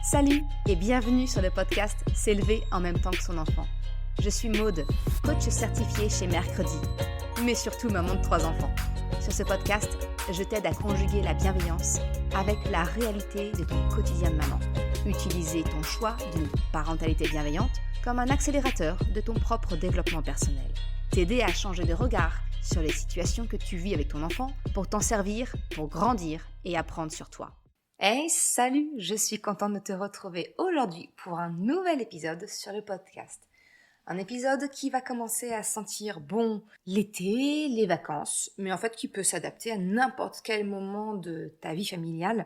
Salut et bienvenue sur le podcast S'élever en même temps que son enfant. Je suis Maude, coach certifiée chez Mercredi, mais surtout maman de 3 enfants. Sur ce podcast, je t'aide à conjuguer la bienveillance avec la réalité de ton quotidien de maman. Utiliser ton choix d'une parentalité bienveillante comme un accélérateur de ton propre développement personnel. T'aider à changer de regard sur les situations que tu vis avec ton enfant pour t'en servir, pour grandir et apprendre sur toi. Hey, salut! Je suis contente de te retrouver aujourd'hui pour un nouvel épisode sur le podcast. Un épisode qui va commencer à sentir bon l'été, les vacances, mais en fait qui peut s'adapter à n'importe quel moment de ta vie familiale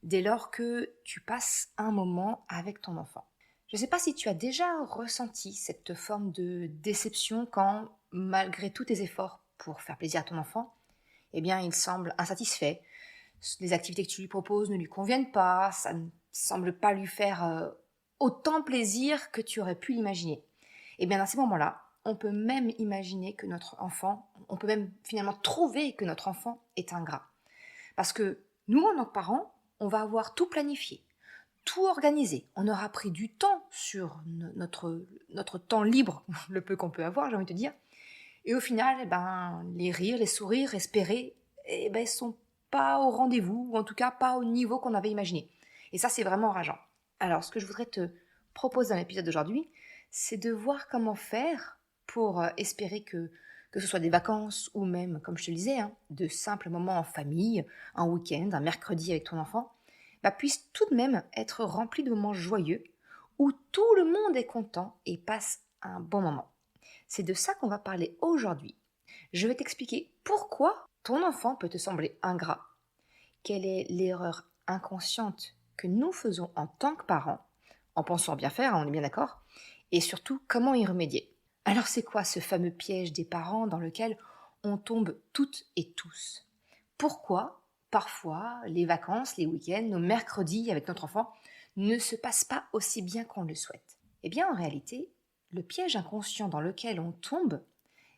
dès lors que tu passes un moment avec ton enfant. Je ne sais pas si tu as déjà ressenti cette forme de déception quand, malgré tous tes efforts pour faire plaisir à ton enfant, il semble insatisfait. Les activités que tu lui proposes ne lui conviennent pas, ça ne semble pas lui faire autant plaisir que tu aurais pu l'imaginer. Et bien, dans ces moments-là, on peut même imaginer que on peut même finalement trouver que notre enfant est ingrat. Parce que nous, en tant que parents, on va avoir tout planifié, tout organisé. On aura pris du temps sur notre temps libre, le peu qu'on peut avoir, j'ai envie de te dire. Et au final, les rires, les sourires espérés, sont pas au rendez-vous, ou en tout cas pas au niveau qu'on avait imaginé. Et ça, c'est vraiment rageant. Alors, ce que je voudrais te proposer dans l'épisode d'aujourd'hui, c'est de voir comment faire pour espérer que ce soit des vacances ou même, comme je te le disais, de simples moments en famille, un week-end, un mercredi avec ton enfant, puissent tout de même être remplis de moments joyeux où tout le monde est content et passe un bon moment. C'est de ça qu'on va parler aujourd'hui. Je vais t'expliquer pourquoi ton enfant peut te sembler ingrat. Quelle est l'erreur inconsciente que nous faisons en tant que parents, en pensant bien faire, on est bien d'accord, et surtout comment y remédier. Alors c'est quoi ce fameux piège des parents dans lequel on tombe toutes et tous? Pourquoi, parfois, les vacances, les week-ends, nos mercredis avec notre enfant ne se passent pas aussi bien qu'on le souhaite? Eh bien en réalité, le piège inconscient dans lequel on tombe,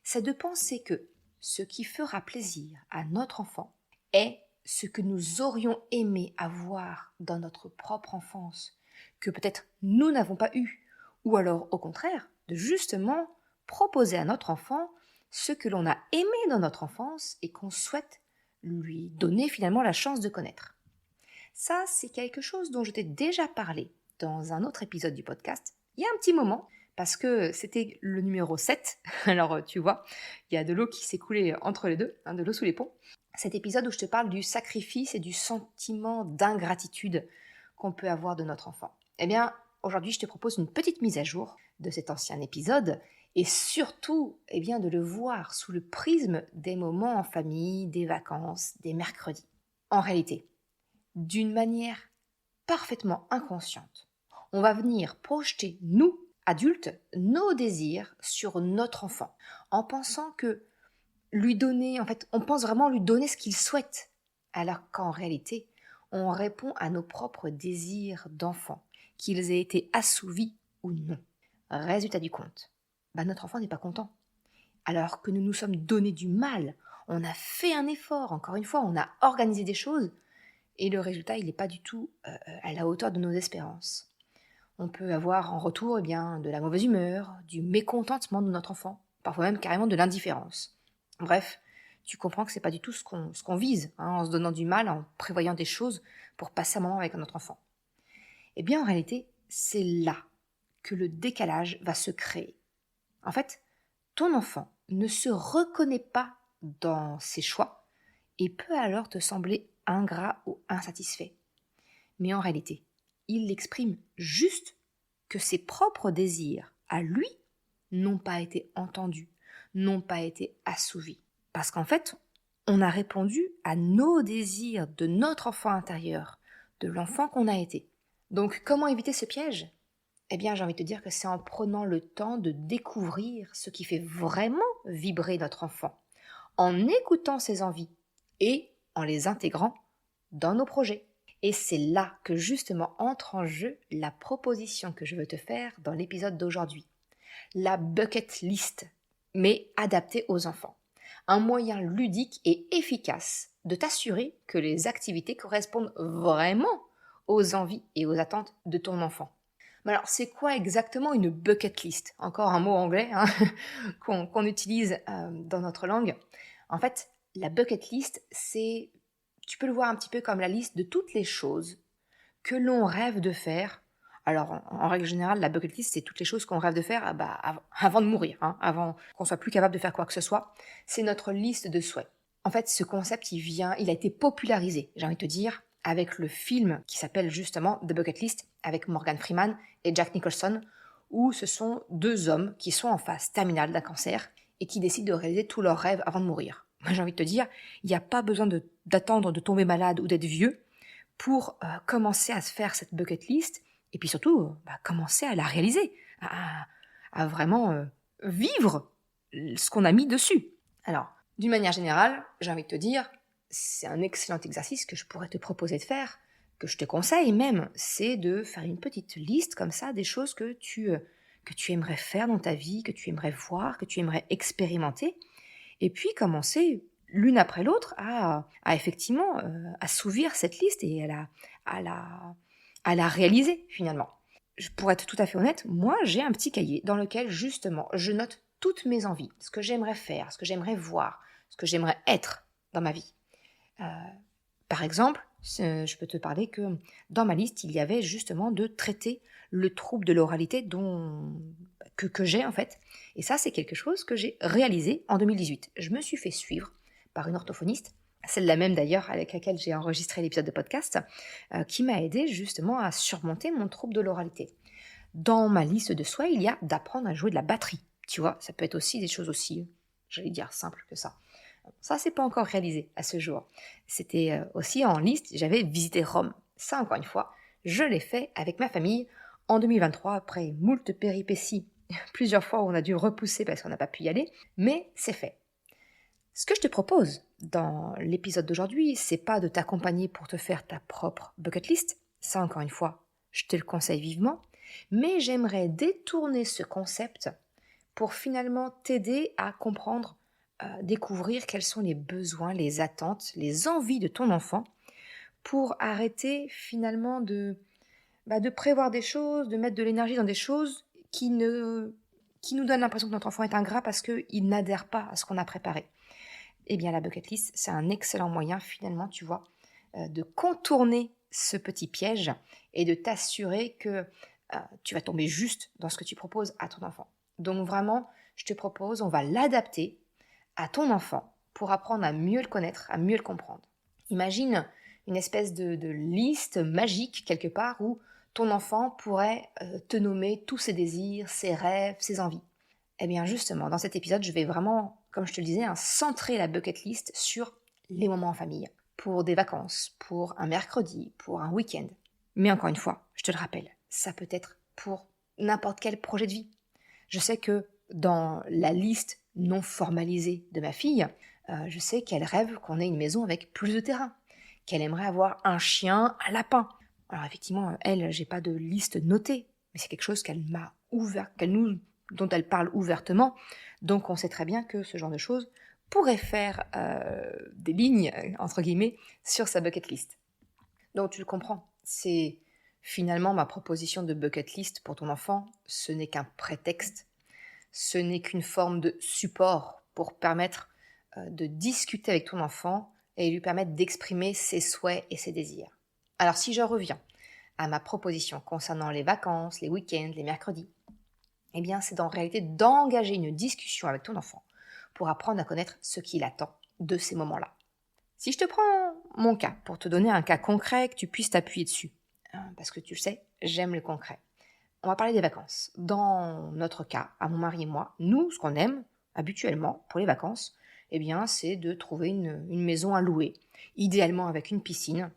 c'est de penser que ce qui fera plaisir à notre enfant est ce que nous aurions aimé avoir dans notre propre enfance, que peut-être nous n'avons pas eu, ou alors au contraire, de justement proposer à notre enfant ce que l'on a aimé dans notre enfance et qu'on souhaite lui donner finalement la chance de connaître. Ça, c'est quelque chose dont je t'ai déjà parlé dans un autre épisode du podcast, il y a un petit moment, parce que c'était le numéro 7, alors tu vois, il y a de l'eau qui s'est coulée entre les deux, de l'eau sous les ponts. Cet épisode où je te parle du sacrifice et du sentiment d'ingratitude qu'on peut avoir de notre enfant. Eh bien, aujourd'hui, je te propose une petite mise à jour de cet ancien épisode et surtout, de le voir sous le prisme des moments en famille, des vacances, des mercredis. En réalité, d'une manière parfaitement inconsciente, on va venir projeter, nous, adultes, nos désirs sur notre enfant en pensant que on pense vraiment lui donner ce qu'il souhaite, alors qu'en réalité, on répond à nos propres désirs d'enfant, qu'ils aient été assouvis ou non. Résultat du compte, notre enfant n'est pas content. Alors que nous nous sommes donné du mal, on a fait un effort, encore une fois, on a organisé des choses, et le résultat, il n'est pas du tout à la hauteur de nos espérances. On peut avoir en retour de la mauvaise humeur, du mécontentement de notre enfant, parfois même carrément de l'indifférence. Bref, tu comprends que c'est pas du tout ce qu'on vise, en se donnant du mal, en prévoyant des choses pour passer un moment avec notre enfant. Eh bien, en réalité, c'est là que le décalage va se créer. En fait, ton enfant ne se reconnaît pas dans ses choix et peut alors te sembler ingrat ou insatisfait. Mais en réalité, il exprime juste que ses propres désirs, à lui, n'ont pas été entendus, n'ont pas été assouvis. Parce qu'en fait, on a répondu à nos désirs de notre enfant intérieur, de l'enfant qu'on a été. Donc, comment éviter ce piège ? J'ai envie de te dire que c'est en prenant le temps de découvrir ce qui fait vraiment vibrer notre enfant, en écoutant ses envies et en les intégrant dans nos projets. Et c'est là que justement entre en jeu la proposition que je veux te faire dans l'épisode d'aujourd'hui. La bucket list, mais adaptée aux enfants. Un moyen ludique et efficace de t'assurer que les activités correspondent vraiment aux envies et aux attentes de ton enfant. Mais alors, c'est quoi exactement une bucket list? Encore un mot anglais qu'on utilise dans notre langue. En fait, la bucket list, tu peux le voir un petit peu comme la liste de toutes les choses que l'on rêve de faire. Alors, en règle générale, la bucket list, c'est toutes les choses qu'on rêve de faire avant de mourir, avant qu'on soit plus capable de faire quoi que ce soit. C'est notre liste de souhaits. En fait, ce concept, il a été popularisé, j'ai envie de te dire, avec le film qui s'appelle justement The Bucket List, avec Morgan Freeman et Jack Nicholson, où ce sont deux hommes qui sont en phase terminale d'un cancer et qui décident de réaliser tous leurs rêves avant de mourir. Moi, j'ai envie de te dire, il n'y a pas besoin d'attendre de tomber malade ou d'être vieux pour commencer à se faire cette bucket list et puis surtout commencer à la réaliser, à vraiment vivre ce qu'on a mis dessus. Alors, d'une manière générale, j'ai envie de te dire, c'est un excellent exercice que je pourrais te proposer de faire, que je te conseille même, c'est de faire une petite liste comme ça des choses que tu aimerais faire dans ta vie, que tu aimerais voir, que tu aimerais expérimenter, et puis commencer l'une après l'autre à effectivement assouvir cette liste et à la réaliser finalement. Pour être tout à fait honnête, moi j'ai un petit cahier dans lequel justement je note toutes mes envies, ce que j'aimerais faire, ce que j'aimerais voir, ce que j'aimerais être dans ma vie. Par exemple, je peux te parler que dans ma liste, il y avait justement de traiter le trouble de l'oralité que j'ai en fait. Et ça, c'est quelque chose que j'ai réalisé en 2018. Je me suis fait suivre par une orthophoniste, celle-là même d'ailleurs avec laquelle j'ai enregistré l'épisode de podcast, qui m'a aidé justement à surmonter mon trouble de l'oralité. Dans ma liste de souhaits, il y a d'apprendre à jouer de la batterie. Tu vois, ça peut être aussi des choses aussi, j'allais dire, simples que ça. Ça, c'est pas encore réalisé à ce jour. C'était aussi en liste, j'avais visité Rome. Ça, encore une fois, je l'ai fait avec ma famille en 2023, après moult péripéties, plusieurs fois où on a dû repousser parce qu'on n'a pas pu y aller, mais c'est fait. Ce que je te propose dans l'épisode d'aujourd'hui, c'est pas de t'accompagner pour te faire ta propre bucket list, ça, encore une fois, je te le conseille vivement, mais j'aimerais détourner ce concept pour finalement t'aider à comprendre, découvrir quels sont les besoins, les attentes, les envies de ton enfant pour arrêter finalement de prévoir des choses, de mettre de l'énergie dans des choses qui nous donnent l'impression que notre enfant est ingrat parce qu'il n'adhère pas à ce qu'on a préparé. Eh bien, la bucket list, c'est un excellent moyen finalement, tu vois, de contourner ce petit piège et de t'assurer que tu vas tomber juste dans ce que tu proposes à ton enfant. Donc vraiment, je te propose, on va l'adapter à ton enfant pour apprendre à mieux le connaître, à mieux le comprendre. Imagine une espèce de liste magique quelque part où ton enfant pourrait te nommer tous ses désirs, ses rêves, ses envies. Eh bien justement, dans cet épisode, je vais vraiment, comme je te le disais, centrer la bucket list sur les moments en famille, pour des vacances, pour un mercredi, pour un week-end. Mais encore une fois, je te le rappelle, ça peut être pour n'importe quel projet de vie. Je sais que dans la liste non formalisée de ma fille, je sais qu'elle rêve qu'on ait une maison avec plus de terrain, qu'elle aimerait avoir un chien, un lapin. Alors effectivement, elle, j'ai pas de liste notée, mais c'est quelque chose qu'elle m'a ouvert, dont elle parle ouvertement, donc on sait très bien que ce genre de choses pourrait faire des lignes, entre guillemets, sur sa bucket list. Donc tu le comprends, c'est finalement ma proposition de bucket list pour ton enfant, ce n'est qu'un prétexte, ce n'est qu'une forme de support pour permettre de discuter avec ton enfant et lui permettre d'exprimer ses souhaits et ses désirs. Alors si je reviens à ma proposition concernant les vacances, les week-ends, les mercredis, eh bien c'est en réalité d'engager une discussion avec ton enfant pour apprendre à connaître ce qu'il attend de ces moments-là. Si je te prends mon cas, pour te donner un cas concret que tu puisses t'appuyer dessus, parce que tu le sais, j'aime le concret. On va parler des vacances. Dans notre cas, à mon mari et moi, nous, ce qu'on aime habituellement pour les vacances, eh bien, c'est de trouver une maison à louer, idéalement avec une piscine,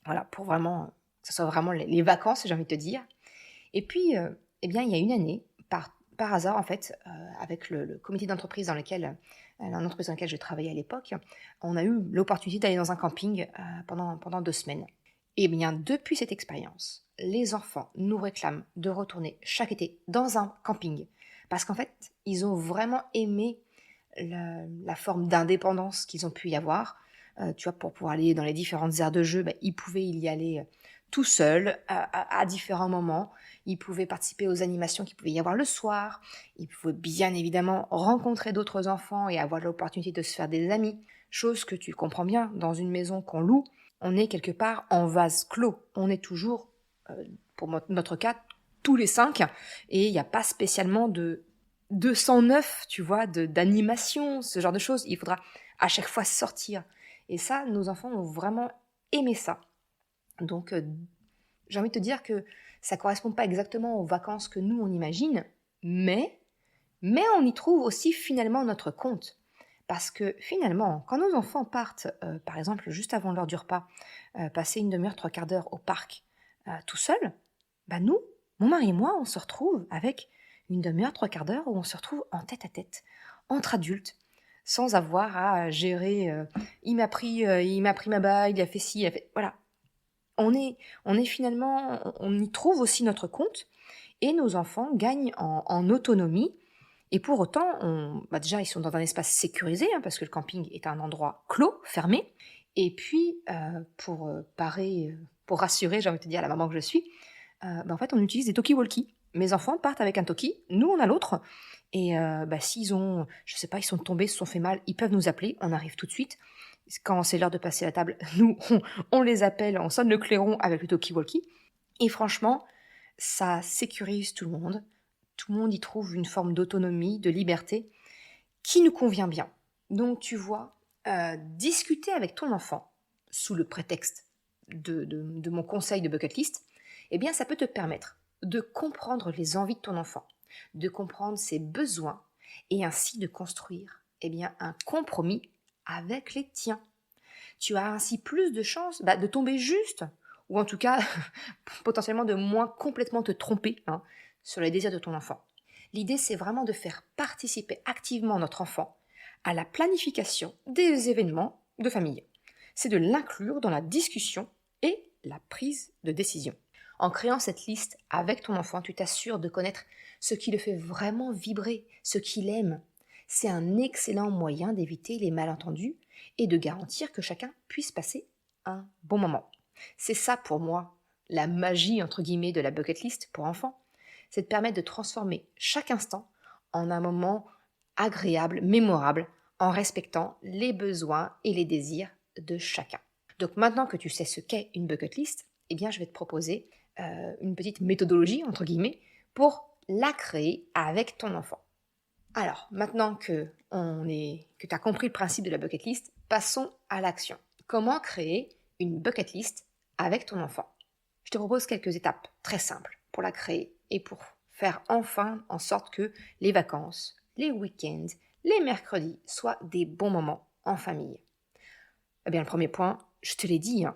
voilà, pour vraiment que ce soit vraiment les vacances, j'ai envie de te dire. Et puis, eh bien, il y a une année, par hasard, en fait, avec le comité d'entreprise dans lequel je travaillais à l'époque, on a eu l'opportunité d'aller dans un camping pendant 2 semaines. Et bien, depuis cette expérience, les enfants nous réclament de retourner chaque été dans un camping. Parce qu'en fait, ils ont vraiment aimé la forme d'indépendance qu'ils ont pu y avoir. Tu vois, pour pouvoir aller dans les différentes aires de jeu, ils pouvaient y aller tout seul, à différents moments. Il pouvait participer aux animations qu'il pouvait y avoir le soir. Il pouvait bien évidemment rencontrer d'autres enfants et avoir l'opportunité de se faire des amis. Chose que tu comprends bien, dans une maison qu'on loue, on est quelque part en vase clos. On est toujours, pour notre cas, tous les 5, et il n'y a pas spécialement de 209, tu vois, d'animation, ce genre de choses. Il faudra à chaque fois sortir. Et ça, nos enfants ont vraiment aimé ça. Donc, j'ai envie de te dire que ça ne correspond pas exactement aux vacances que nous, on imagine, mais on y trouve aussi finalement notre compte. Parce que finalement, quand nos enfants partent, par exemple, juste avant l'heure du repas, passer une demi-heure, 3/4 d'heure au parc, tout seul, nous, mon mari et moi, on se retrouve avec une demi-heure, 3/4 d'heure où on se retrouve en tête à tête, entre adultes, sans avoir à gérer il m'a pris ma bague, il a fait ci, il a fait... Voilà. On est finalement, on y trouve aussi notre compte, et nos enfants gagnent en autonomie. Et pour autant, déjà, ils sont dans un espace sécurisé, parce que le camping est un endroit clos, fermé. Et puis, pour rassurer, j'ai envie de te dire, la maman que je suis, en fait, on utilise des talkie-walkie. Mes enfants partent avec un talkie, nous, on a l'autre. Et s'ils ont, je sais pas, ils sont tombés, se sont fait mal, ils peuvent nous appeler, on arrive tout de suite. Quand c'est l'heure de passer la table, nous, on les appelle, on sonne le clairon avec le talkie-walkie. Et franchement, ça sécurise tout le monde. Tout le monde y trouve une forme d'autonomie, de liberté, qui nous convient bien. Donc, tu vois, discuter avec ton enfant, sous le prétexte de mon conseil de bucket list, eh bien, ça peut te permettre de comprendre les envies de ton enfant, de comprendre ses besoins, et ainsi de construire, un compromis avec les tiens. Tu as ainsi plus de chances de tomber juste, ou en tout cas, potentiellement de moins complètement te tromper sur les désirs de ton enfant. L'idée, c'est vraiment de faire participer activement notre enfant à la planification des événements de famille. C'est de l'inclure dans la discussion et la prise de décision. En créant cette liste avec ton enfant, tu t'assures de connaître ce qui le fait vraiment vibrer, ce qu'il aime. C'est un excellent moyen d'éviter les malentendus et de garantir que chacun puisse passer un bon moment. C'est ça pour moi, la magie entre guillemets de la bucket list pour enfants. C'est de permettre de transformer chaque instant en un moment agréable, mémorable, en respectant les besoins et les désirs de chacun. Donc maintenant que tu sais ce qu'est une bucket list, je vais te proposer une petite méthodologie, entre guillemets, pour la créer avec ton enfant. Alors, maintenant que tu as compris le principe de la bucket list, passons à l'action. Comment créer une bucket list avec ton enfant? Je te propose quelques étapes très simples pour la créer et pour faire enfin en sorte que les vacances, les week-ends, les mercredis soient des bons moments en famille. Le premier point, je te l'ai dit,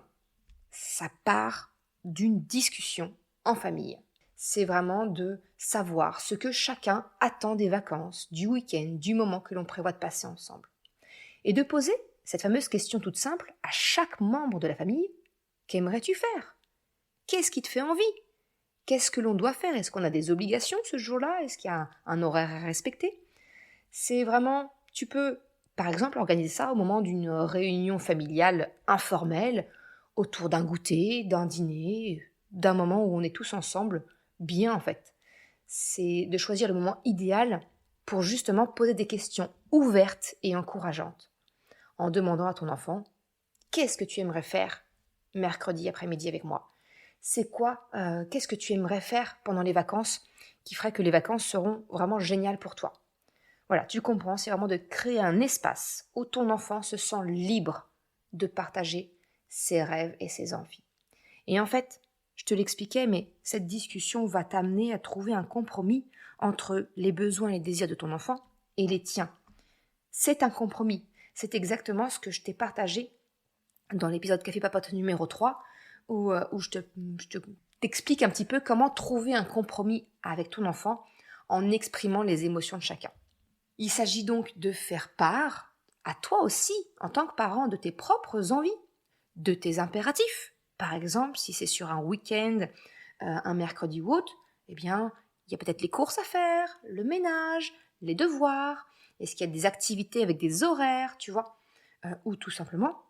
ça part d'une discussion en famille. C'est vraiment de savoir ce que chacun attend des vacances, du week-end, du moment que l'on prévoit de passer ensemble. Et de poser cette fameuse question toute simple à chaque membre de la famille. Qu'aimerais-tu faire? Qu'est-ce qui te fait envie? Qu'est-ce que l'on doit faire? Est-ce qu'on a des obligations ce jour-là? Est-ce qu'il y a un horaire à respecter? C'est vraiment, tu peux par exemple organiser ça au moment d'une réunion familiale informelle, autour d'un goûter, d'un dîner, d'un moment où on est tous ensemble, bien en fait. C'est de choisir le moment idéal pour justement poser des questions ouvertes et encourageantes, en demandant à ton enfant « Qu'est-ce que tu aimerais faire mercredi après-midi avec moi ?» C'est quoi, qu'est-ce que tu aimerais faire pendant les vacances qui ferait que les vacances seront vraiment géniales pour toi? Voilà, tu comprends, c'est vraiment de créer un espace où ton enfant se sent libre de partager ses rêves et ses envies. Et en fait, je te l'expliquais, mais cette discussion va t'amener à trouver un compromis entre les besoins et les désirs de ton enfant et les tiens. C'est un compromis. C'est exactement ce que je t'ai partagé dans l'épisode Café Papote numéro 3, où je t'explique un petit peu comment trouver un compromis avec ton enfant en exprimant les émotions de chacun. Il s'agit donc de faire part, à toi aussi, en tant que parent, de tes propres envies, de tes impératifs. Par exemple, si c'est sur un week-end, un mercredi ou autre, il y a peut-être les courses à faire, le ménage, les devoirs. Est-ce qu'il y a des activités avec des horaires, tu vois? Ou tout simplement,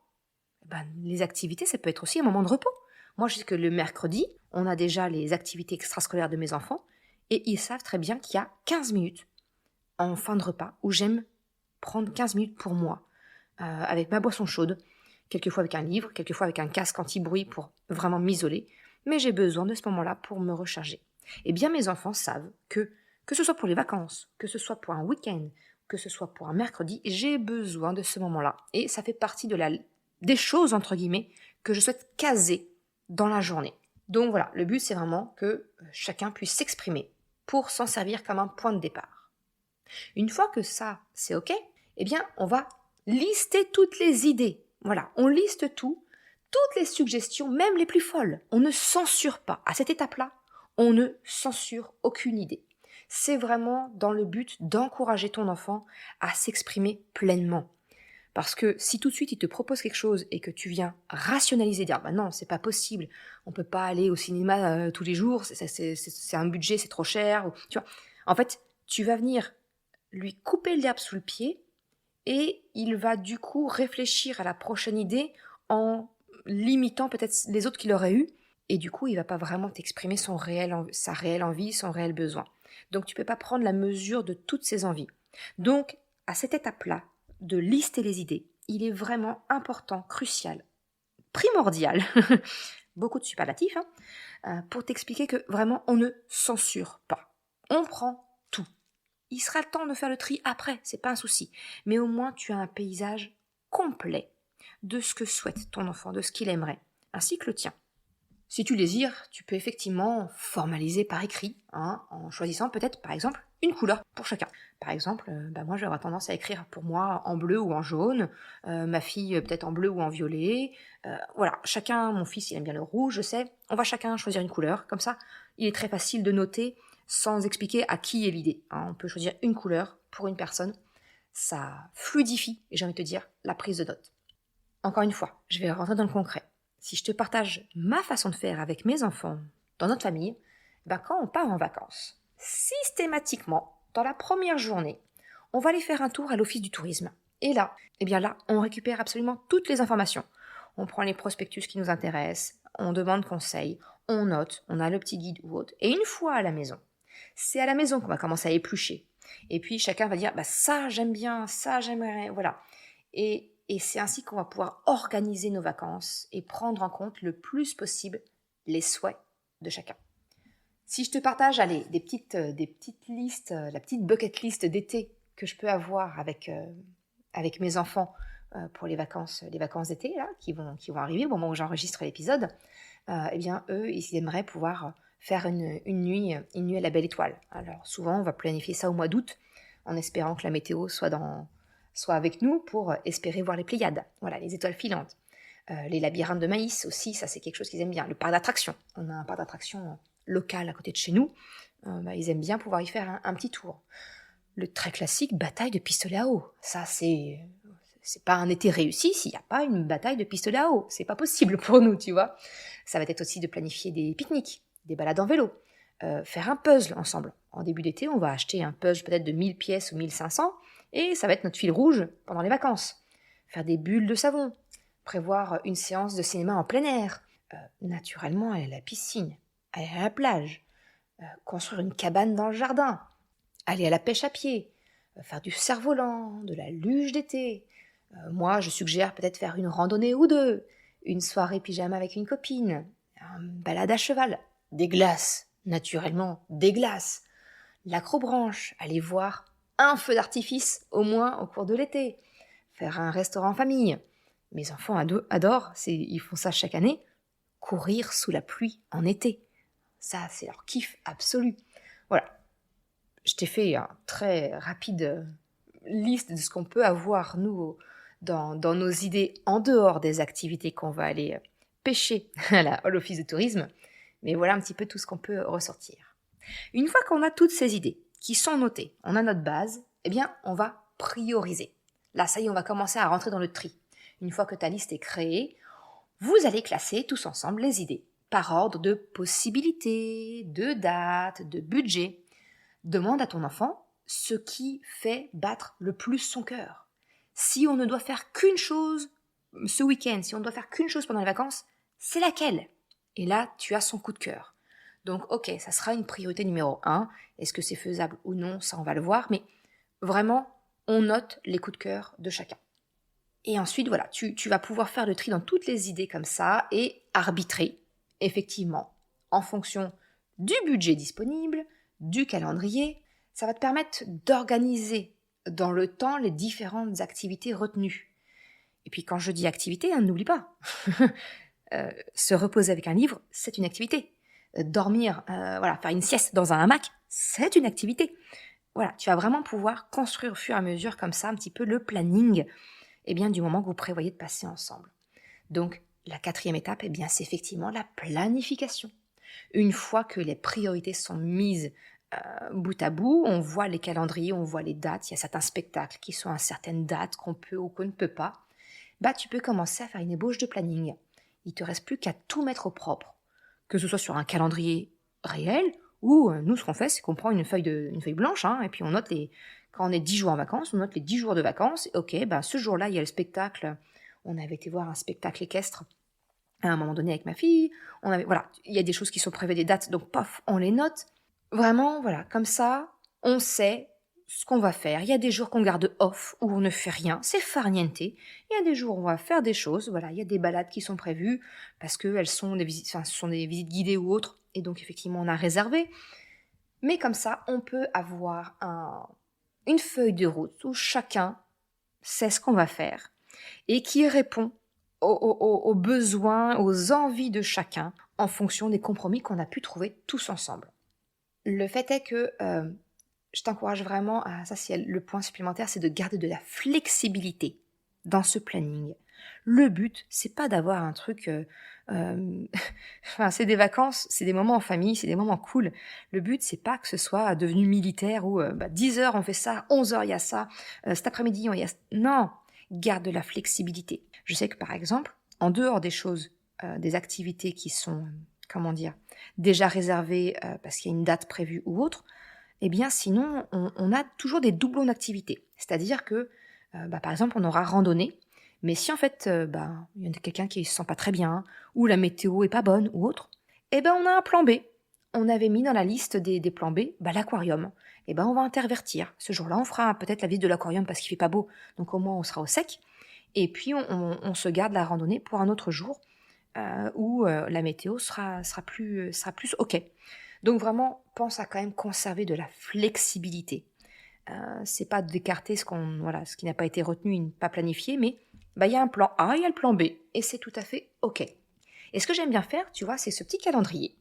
les activités, ça peut être aussi un moment de repos. Moi, je sais que le mercredi, on a déjà les activités extrascolaires de mes enfants et ils savent très bien qu'il y a 15 minutes en fin de repas où j'aime prendre 15 minutes pour moi, avec ma boisson chaude, quelquefois avec un livre, quelquefois avec un casque anti-bruit pour vraiment m'isoler, mais j'ai besoin de ce moment-là pour me recharger. Eh bien, mes enfants savent que ce soit pour les vacances, que ce soit pour un week-end, que ce soit pour un mercredi, j'ai besoin de ce moment-là. Et ça fait partie des choses, entre guillemets, que je souhaite caser dans la journée. Donc voilà, le but, c'est vraiment que chacun puisse s'exprimer pour s'en servir comme un point de départ. Une fois que ça, c'est OK, eh bien, on va lister toutes les idées. Voilà, on liste tout, toutes les suggestions, même les plus folles. On ne censure pas. À cette étape-là, on ne censure aucune idée. C'est vraiment dans le but d'encourager ton enfant à s'exprimer pleinement. Parce que si tout de suite il te propose quelque chose et que tu viens rationaliser, dire bah non, c'est pas possible, on peut pas aller au cinéma tous les jours, c'est un budget, c'est trop cher, tu vois. En fait, tu vas venir lui couper l'herbe sous le pied et il va du coup réfléchir à la prochaine idée en limitant peut-être les autres qu'il aurait eu et du coup il va pas vraiment t'exprimer sa réelle envie, son réel besoin. Donc tu peux pas prendre la mesure de toutes ses envies. Donc à cette étape-là, de lister les idées, il est vraiment important, crucial, primordial, beaucoup de superlatifs, pour t'expliquer que vraiment on ne censure pas. On prend tout. Il sera le temps de faire le tri après, c'est pas un souci. Mais au moins tu as un paysage complet de ce que souhaite ton enfant, de ce qu'il aimerait, ainsi que le tien. Si tu désires, tu peux effectivement formaliser par écrit, en choisissant peut-être par exemple une couleur pour chacun. Par exemple, moi j'aurais tendance à écrire pour moi en bleu ou en jaune, ma fille peut-être en bleu ou en violet. Voilà, chacun, mon fils il aime bien le rouge, je sais, on va chacun choisir une couleur, comme ça il est très facile de noter sans expliquer à qui est l'idée. On peut choisir une couleur pour une personne, ça fluidifie, et j'ai envie de te dire, la prise de notes. Encore une fois, je vais rentrer dans le concret. Si je te partage ma façon de faire avec mes enfants dans notre famille, quand on part en vacances, systématiquement, dans la première journée, on va aller faire un tour à l'office du tourisme. Et là, on récupère absolument toutes les informations. On prend les prospectus qui nous intéressent, on demande conseil, on note, on a le petit guide ou autre. Et une fois à la maison, c'est à la maison qu'on va commencer à éplucher. Et puis chacun va dire, ça j'aime bien, ça j'aimerais, voilà. Et c'est ainsi qu'on va pouvoir organiser nos vacances et prendre en compte le plus possible les souhaits de chacun. Si je te partage, des petites listes, la petite bucket list d'été que je peux avoir avec mes enfants pour les vacances d'été là, qui vont arriver au moment où j'enregistre l'épisode, eux, ils aimeraient pouvoir faire une nuit à la belle étoile. Alors souvent, on va planifier ça au mois d'août en espérant que la météo soit avec nous pour espérer voir les Pléiades, voilà, les étoiles filantes. Les labyrinthes de maïs aussi, ça c'est quelque chose qu'ils aiment bien. Le parc d'attractions, on a un parc d'attractions local à côté de chez nous, ils aiment bien pouvoir y faire un petit tour. Le très classique bataille de pistolets à eau, ça c'est pas un été réussi s'il n'y a pas une bataille de pistolets à eau, c'est pas possible pour nous, tu vois. Ça va être aussi de planifier des pique-niques, des balades en vélo, faire un puzzle ensemble. En début d'été, on va acheter un puzzle peut-être de 1000 pièces ou 1500, et ça va être notre fil rouge pendant les vacances. Faire des bulles de savon, prévoir une séance de cinéma en plein air, naturellement aller à la piscine, aller à la plage, construire une cabane dans le jardin, aller à la pêche à pied, faire du cerf-volant, de la luge d'été. Moi, je suggère peut-être faire une randonnée ou deux, une soirée pyjama avec une copine, une balade à cheval, des glaces, naturellement, des glaces, l'acrobranche, aller voir un feu d'artifice au moins au cours de l'été, faire un restaurant en famille. Mes enfants adorent, ils font ça chaque année, courir sous la pluie en été. Ça, c'est leur kiff absolu. Voilà. Je t'ai fait une très rapide liste de ce qu'on peut avoir, nous, dans nos idées en dehors des activités qu'on va aller pêcher à l'office de tourisme. Mais voilà un petit peu tout ce qu'on peut ressortir. Une fois qu'on a toutes ces idées qui sont notées, on a notre base, on va prioriser. Là, ça y est, on va commencer à rentrer dans le tri. Une fois que ta liste est créée, vous allez classer tous ensemble les idées par ordre de possibilités, de dates, de budget. Demande à ton enfant ce qui fait battre le plus son cœur. Si on ne doit faire qu'une chose ce week-end, si on ne doit faire qu'une chose pendant les vacances, c'est laquelle ? Et là, tu as son coup de cœur. Donc, ok, ça sera une priorité numéro 1. Est-ce que c'est faisable ou non? Ça, on va le voir. Mais vraiment, on note les coups de cœur de chacun. Et ensuite, voilà, tu vas pouvoir faire le tri dans toutes les idées comme ça et arbitrer, effectivement, en fonction du budget disponible, du calendrier. Ça va te permettre d'organiser dans le temps les différentes activités retenues. Et puis quand je dis activité, n'oublie pas, se reposer avec un livre, c'est une activité. Dormir, faire une sieste dans un hamac, c'est une activité. Voilà, tu vas vraiment pouvoir construire au fur et à mesure comme ça un petit peu le planning du moment que vous prévoyez de passer ensemble. Donc, la 4e étape, c'est effectivement la planification. Une fois que les priorités sont mises bout à bout, on voit les calendriers, on voit les dates, il y a certains spectacles qui sont à certaines dates qu'on peut ou qu'on ne peut pas, tu peux commencer à faire une ébauche de planning. Il ne te reste plus qu'à tout mettre au propre, que ce soit sur un calendrier réel, ou nous, ce qu'on fait, c'est qu'on prend une feuille blanche, et puis on note quand on est 10 jours en vacances, on note les 10 jours de vacances. Ok, ce jour-là, il y a le spectacle. On avait été voir un spectacle équestre à un moment donné avec ma fille. Il y a des choses qui sont prévues, des dates, donc paf, on les note. Vraiment, comme ça, on sait ce qu'on va faire. Il y a des jours qu'on garde off, où on ne fait rien, c'est farniente. Il y a des jours où on va faire des choses, il y a des balades qui sont prévues, parce qu'elles sont ce sont des visites guidées ou autres, et donc effectivement, on a réservé. Mais comme ça, on peut avoir une feuille de route où chacun sait ce qu'on va faire et qui répond aux besoins, aux envies de chacun en fonction des compromis qu'on a pu trouver tous ensemble. Le fait est que je t'encourage vraiment ça c'est le point supplémentaire, c'est de garder de la flexibilité dans ce planning. Le but, c'est pas d'avoir un truc... c'est des vacances, c'est des moments en famille, c'est des moments cool. Le but, c'est pas que ce soit devenu militaire où 10h on fait ça, 11h il y a ça, cet après-midi il y a... Non, garde de la flexibilité. Je sais que par exemple, en dehors des choses, des activités qui sont, déjà réservées parce qu'il y a une date prévue ou autre, sinon on a toujours des doublons d'activités. C'est-à-dire que, par exemple, on aura randonnée. Mais si en fait, il y a quelqu'un qui ne se sent pas très bien, ou la météo est pas bonne, ou autre, on a un plan B. On avait mis dans la liste des plans B, l'aquarium. On va intervertir. Ce jour-là, on fera peut-être la visite de l'aquarium parce qu'il fait pas beau, donc au moins on sera au sec. Et puis on se garde la randonnée pour un autre jour où la météo sera plus ok. Donc vraiment, pense à quand même conserver de la flexibilité. C'est pas d'écarter ce qui n'a pas été retenu, pas planifié, mais il y a un plan A, il y a le plan B, et c'est tout à fait ok. Et ce que j'aime bien faire, tu vois, c'est ce petit calendrier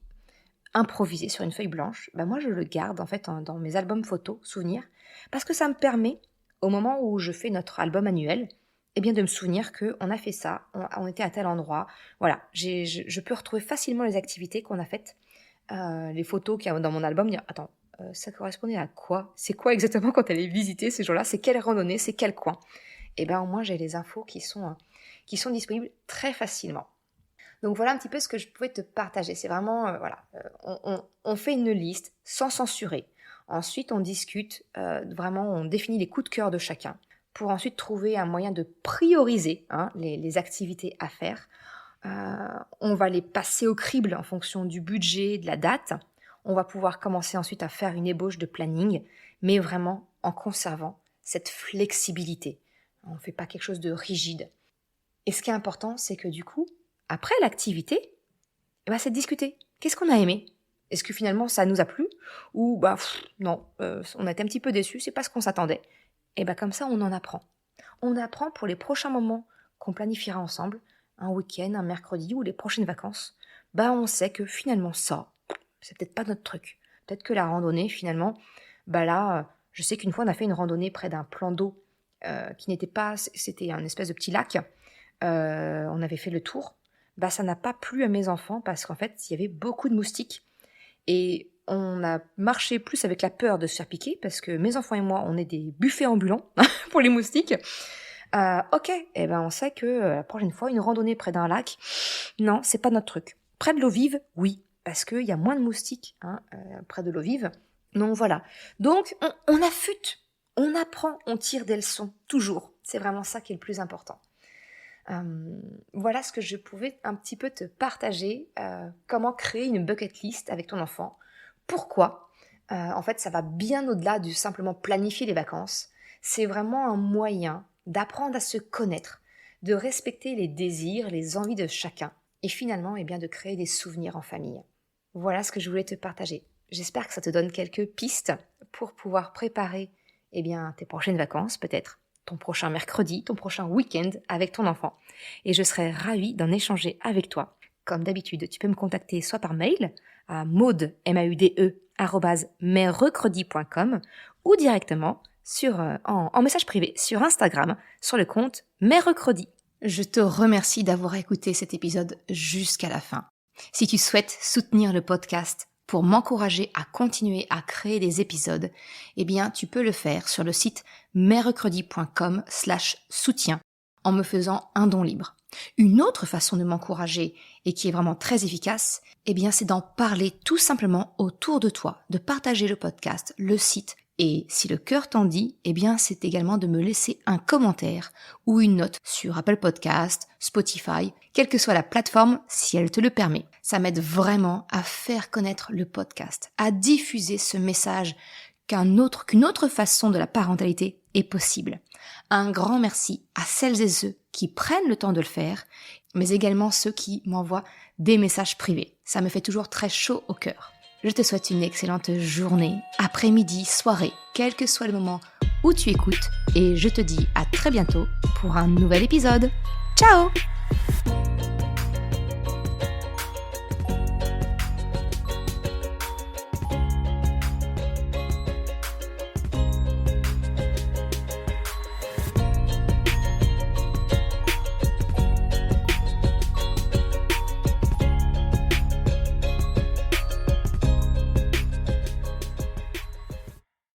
improvisé sur une feuille blanche. Moi, je le garde en fait dans mes albums photos, souvenirs, parce que ça me permet, au moment où je fais notre album annuel, de me souvenir qu'on a fait ça, on était à tel endroit. Voilà, je peux retrouver facilement les activités qu'on a faites, les photos qu'il y a dans mon album, dire attends, ça correspondait à quoi? C'est quoi exactement quand elle est visitée ces jours-là? C'est quelle randonnée? C'est quel coin? Au moins j'ai les infos qui sont disponibles très facilement. Donc voilà un petit peu ce que je pouvais te partager. C'est vraiment, on fait une liste sans censurer. Ensuite, on discute, vraiment, on définit les coups de cœur de chacun pour ensuite trouver un moyen de prioriser les activités à faire. On va les passer au crible en fonction du budget, de la date. On va pouvoir commencer ensuite à faire une ébauche de planning, mais vraiment en conservant cette flexibilité. On ne fait pas quelque chose de rigide. Et ce qui est important, c'est que du coup, après l'activité, c'est de discuter. Qu'est-ce qu'on a aimé? Est-ce que finalement ça nous a plu? Ou non, on a été un petit peu déçus, c'est pas ce qu'on s'attendait. Comme ça, on en apprend. On apprend pour les prochains moments qu'on planifiera ensemble, un week-end, un mercredi ou les prochaines vacances. On sait que finalement ça, c'est peut-être pas notre truc. Peut-être que la randonnée, finalement, je sais qu'une fois on a fait une randonnée près d'un plan d'eau qui n'était pas, c'était un espèce de petit lac. On avait fait le tour. Ça n'a pas plu à mes enfants parce qu'en fait, il y avait beaucoup de moustiques. Et on a marché plus avec la peur de se faire piquer parce que mes enfants et moi, on est des buffets ambulants pour les moustiques. Ok, on sait que la prochaine fois, une randonnée près d'un lac, non, c'est pas notre truc. Près de l'eau vive, oui, parce qu'il y a moins de moustiques près de l'eau vive. Donc voilà. Donc on affûte, on apprend, on tire des leçons, toujours. C'est vraiment ça qui est le plus important. Voilà ce que je pouvais un petit peu te partager, comment créer une bucket list avec ton enfant. Pourquoi ? En fait, ça va bien au-delà de simplement planifier les vacances. C'est vraiment un moyen d'apprendre à se connaître, de respecter les désirs, les envies de chacun et finalement de créer des souvenirs en famille. Voilà ce que je voulais te partager. J'espère que ça te donne quelques pistes pour pouvoir préparer tes prochaines vacances, peut-être ton prochain mercredi, ton prochain week-end avec ton enfant. Et je serais ravie d'en échanger avec toi. Comme d'habitude, tu peux me contacter soit par mail à maude, @merrecredi.com ou directement en message privé sur Instagram sur le compte Merrecredi. Je te remercie d'avoir écouté cet épisode jusqu'à la fin. Si tu souhaites soutenir le podcast pour m'encourager à continuer à créer des épisodes, tu peux le faire sur le site merrecredi.com/soutien en me faisant un don libre. Une autre façon de m'encourager et qui est vraiment très efficace, c'est d'en parler tout simplement autour de toi, de partager le podcast, le site. Et si le cœur t'en dit, c'est également de me laisser un commentaire ou une note sur Apple Podcast, Spotify, quelle que soit la plateforme si elle te le permet. Ça m'aide vraiment à faire connaître le podcast, à diffuser ce message qu'une autre façon de la parentalité est possible. Un grand merci à celles et ceux qui prennent le temps de le faire, mais également ceux qui m'envoient des messages privés. Ça me fait toujours très chaud au cœur. Je te souhaite une excellente journée, après-midi, soirée, quel que soit le moment où tu écoutes, et je te dis à très bientôt pour un nouvel épisode. Ciao!